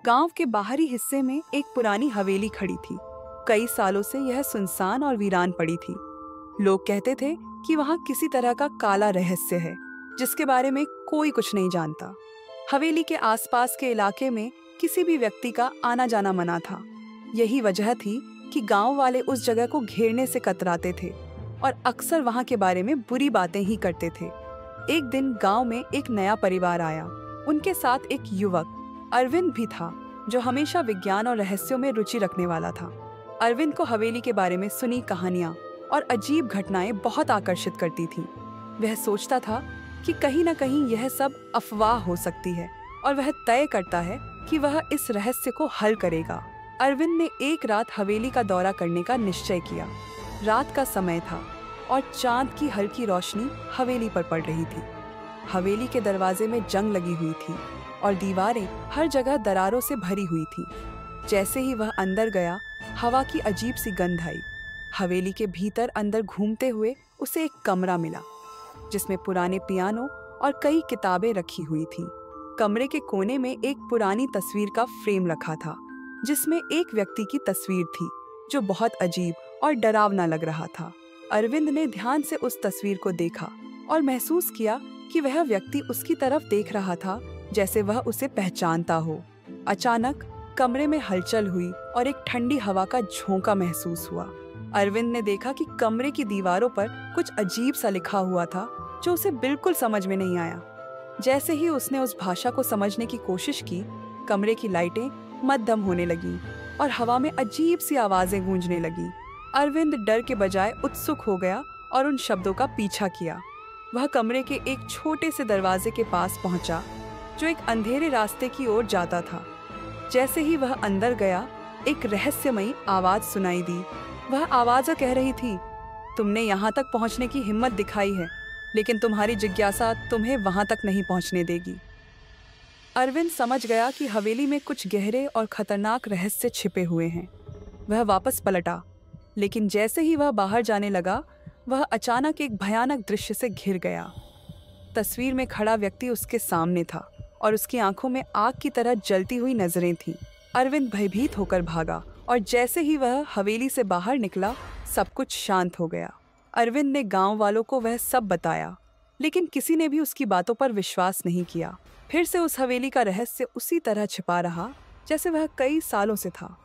गांव के बाहरी हिस्से में एक पुरानी हवेली खड़ी थी। कई सालों से यह सुनसान और वीरान पड़ी थी। लोग कहते थे कि वहां किसी तरह का काला रहस्य है जिसके बारे में कोई कुछ नहीं जानता। हवेली के आसपास के इलाके में किसी भी व्यक्ति का आना जाना मना था। यही वजह थी कि गांव वाले उस जगह को घेरने से कतराते थे और अक्सर वहां के बारे में बुरी बातें ही करते थे। एक दिन गांव में एक नया परिवार आया। उनके साथ एक युवक अरविंद भी था जो हमेशा विज्ञान और रहस्यों में रुचि रखने वाला था। अरविंद को हवेली के बारे में सुनी कहानियां और अजीब घटनाएं बहुत आकर्षित करती थीं। वह सोचता था कि कहीं न कहीं यह सब अफवाह हो सकती है और वह तय करता है कि वह इस रहस्य को हल करेगा। अरविंद ने एक रात हवेली का दौरा करने का निश्चय किया। रात का समय था और चांद की हल्की रोशनी हवेली पर पड़ रही थी। हवेली के दरवाजे में जंग लगी हुई थी और दीवारें हर जगह दरारों से भरी हुई थीं। जैसे ही वह अंदर गया, हवा की अजीब सी गंध आई। हवेली के भीतर अंदर घूमते हुए उसे एक कमरा मिला जिसमें पुराने पियानो और कई किताबें रखी हुई थीं। कमरे के कोने में एक पुरानी तस्वीर का फ्रेम रखा था जिसमें एक व्यक्ति की तस्वीर थी जो बहुत अजीब और डरावना लग रहा था। अरविंद ने ध्यान से उस तस्वीर को देखा और महसूस किया कि वह व्यक्ति उसकी तरफ देख रहा था जैसे वह उसे पहचानता हो। अचानक कमरे में हलचल हुई और एक ठंडी हवा का झोंका महसूस हुआ। अरविंद ने देखा कि कमरे की दीवारों पर कुछ अजीब सा लिखा हुआ था जो उसे बिल्कुल समझ में नहीं आया। जैसे ही उसने उस भाषा को समझने की कोशिश की, कमरे की लाइटें मद्दम होने लगीं और हवा में अजीब सी आवाजें गूंजने लगीं। अरविंद डर के बजाय उत्सुक हो गया और उन शब्दों का पीछा किया। वह कमरे के एक छोटे से दरवाजे के पास पहुंचा जो एक अंधेरे रास्ते की ओर जाता था। जैसे ही वह अंदर गया, एक रहस्यमयी आवाज सुनाई दी। वह आवाज कह रही थी, तुमने यहाँ तक पहुँचने की हिम्मत दिखाई है, लेकिन तुम्हारी जिज्ञासा तुम्हें वहां तक नहीं पहुँचने देगी। अरविंद समझ गया कि हवेली में कुछ गहरे और खतरनाक रहस्य छिपे हुए हैं। वह वापस पलटा, लेकिन जैसे ही वह बाहर जाने लगा, वह अचानक एक भयानक दृश्य से घिर गया। तस्वीर में खड़ा व्यक्ति उसके सामने था और उसकी आंखों में आग की तरह जलती हुई नजरें थीं। अरविंद भयभीत होकर भागा और जैसे ही वह हवेली से बाहर निकला, सब कुछ शांत हो गया। अरविंद ने गांव वालों को वह सब बताया, लेकिन किसी ने भी उसकी बातों पर विश्वास नहीं किया। फिर से उस हवेली का रहस्य उसी तरह छिपा रहा जैसे वह कई सालों से था।